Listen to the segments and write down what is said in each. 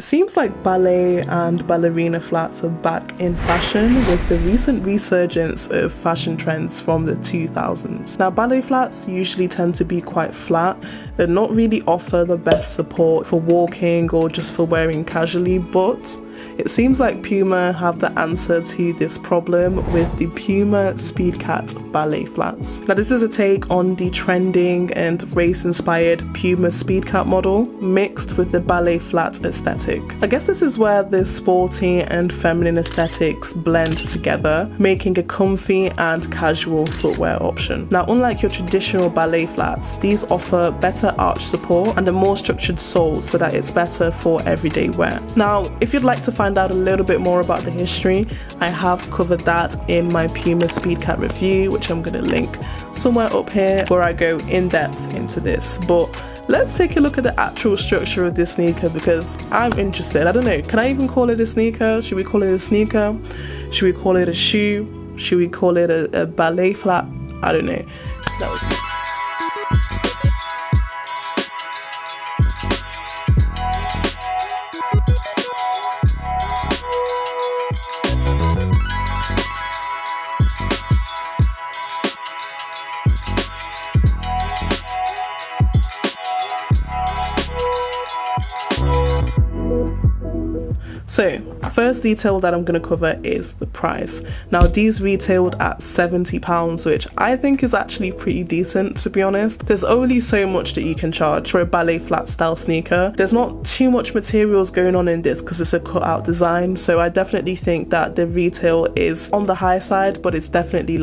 seems like ballet and ballerina flats are back in fashion with the recent resurgence of fashion trends from the 2000s. Now, ballet flats usually tend to be quite flat and not really offer the best support for walking or just for wearing casually, but it seems like Puma have the answer to this problem with the Puma Speedcat Ballet flats. Now, this is a take on the trending and race-inspired Puma Speedcat model mixed with the ballet flat aesthetic. I guess this is where the sporty and feminine aesthetics blend together, making a comfy and casual footwear option. Now, unlike your traditional ballet flats, these offer better arch support and a more structured sole so that it's better for everyday wear. Now, if you'd like to find out a little bit more about the history, I have covered that in my Puma Speedcat review, which I'm going to link somewhere up here, where I go in depth into this. But let's take a look at the actual structure of this sneaker because I'm interested. I don't know, can I even call it a sneaker? Should we call it a sneaker? Should we call it a shoe? Should we call it a ballet flat? I don't know. That was it. So, first detail that I'm going to cover is the price. Now, these retailed at £70, which I think is actually pretty decent, to be honest. There's only so much that you can charge for a ballet flat style sneaker. There's not too much materials going on in this because it's a cutout design, so I definitely think that the retail is on the high side, but it's definitely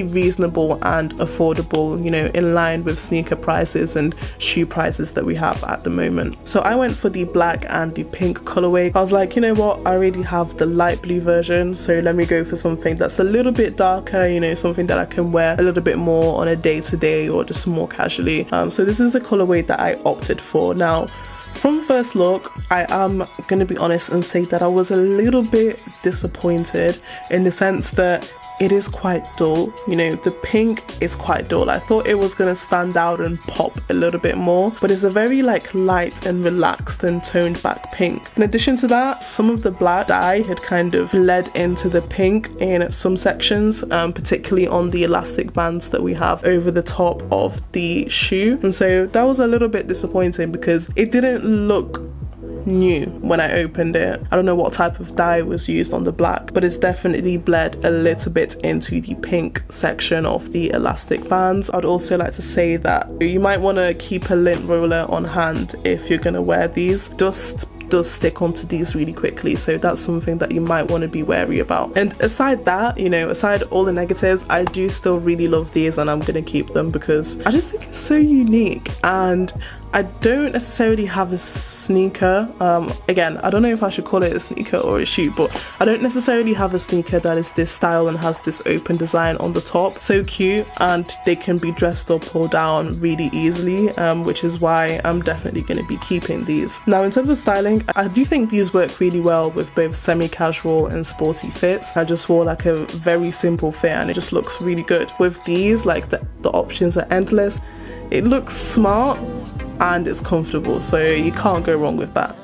reasonable and affordable, you know, in line with sneaker prices and shoe prices that we have at the moment. So I went for the black and the pink colorway. I was like, you know what, I already have the light blue version, so let me go for something that's a little bit darker, you know, something that I can wear a little bit more on a day-to-day or just more casually. So this is the colorway that I opted for. Now, from first look, I am going to be honest and say that I was a little bit disappointed in the sense that it is quite dull. You know, the pink is quite dull. I thought it was going to stand out and pop a little bit more, but it's a very like light and relaxed and toned back pink. In addition to that, some of the black dye had kind of bled into the pink in some sections, particularly on the elastic bands that we have over the top of the shoe. And so that was a little bit disappointing because it didn't look new when I opened it. I don't know what type of dye was used on the black, but it's definitely bled a little bit into the pink section of the elastic bands. I'd also like to say that you might want to keep a lint roller on hand if you're going to wear these. Dust does stick onto these really quickly, so that's something that you might want to be wary about. And aside that, you know, aside all the negatives, I do still really love these and I'm going to keep them because I just think it's so unique. And I don't necessarily have a sneaker, again, I don't know if I should call it a sneaker or a shoe, but I don't necessarily have a sneaker that is this style and has this open design on the top. So cute, and they can be dressed up or down really easily, which is why I'm definitely going to be keeping these. Now, in terms of styling, I do think these work really well with both semi-casual and sporty fits. I just wore like a very simple fit and it just looks really good. With these, like the options are endless. It looks smart and it's comfortable, so you can't go wrong with that.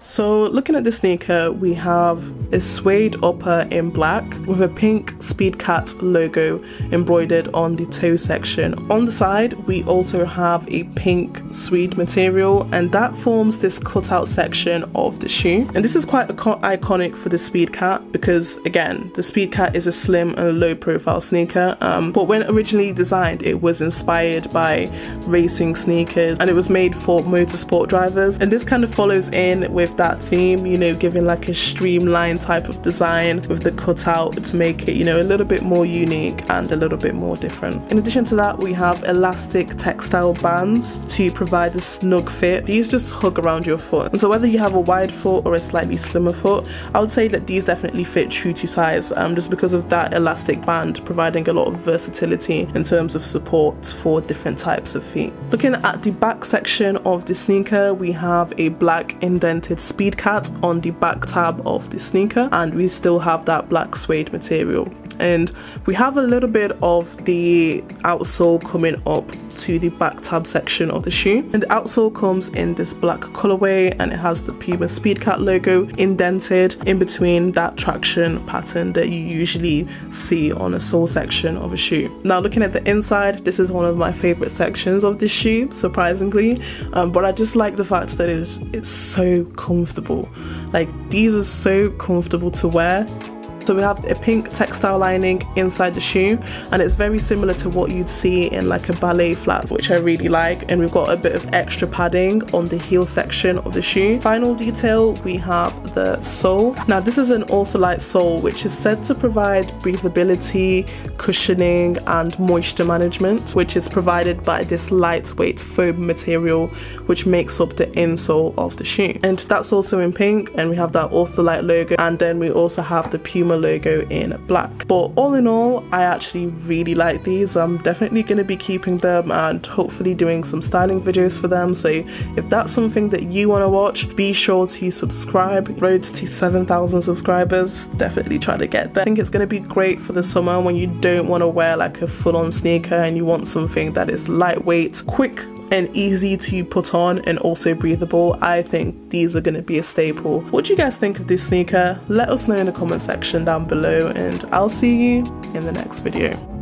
So looking at the sneaker, we have a suede upper in black with a pink Speedcat logo embroidered on the toe section. On the side, we also have a pink suede material, and that forms this cutout section of the shoe. And this is quite iconic for the Speedcat because, again, the Speedcat is a slim and low profile sneaker, but when originally designed, it was inspired by racing sneakers and it was made for motorsport drivers. And this kind of follows in with that theme, you know, giving like a streamlined type of design with the cutout to make it, you know, a little bit more unique and a little bit more different. In addition to that, we have elastic textile bands to provide a snug fit. These just hug around your foot, and so whether you have a wide foot or a slightly slimmer foot, I would say that these definitely fit true to size, just because of that elastic band providing a lot of versatility in terms of support for different types of feet. Looking at the back section of the sneaker, we have a black indented Speedcat on the back tab of the sneaker, and we still have that black suede material. And we have a little bit of the outsole coming up to the back tab section of the shoe, and the outsole comes in this black colorway, and it has the Puma Speedcat logo indented in between that traction pattern that you usually see on a sole section of a shoe. Now looking at the inside, this is one of my favorite sections of this shoe, surprisingly, but I just like the fact that it's so comfortable. Like, these are so comfortable to wear. So we have a pink textile lining inside the shoe, and it's very similar to what you'd see in like a ballet flat, which I really like. And we've got a bit of extra padding on the heel section of the shoe. Final detail, we have the sole. Now this is an Ortholite sole, which is said to provide breathability, cushioning and moisture management, which is provided by this lightweight foam material which makes up the insole of the shoe. And that's also in pink, and we have that Ortholite logo, and then we also have the Puma logo in black. But all in all, I actually really like these. I'm definitely going to be keeping them and hopefully doing some styling videos for them. So if that's something that you want to watch, be sure to subscribe. Road to 7,000 subscribers, definitely try to get there. I think it's going to be great for the summer when you don't want to wear like a full-on sneaker and you want something that is lightweight, quick and easy to put on, and also breathable. I think these are going to be a staple. What do you guys think of this sneaker? Let us know in the comment section down below, and I'll see you in the next video.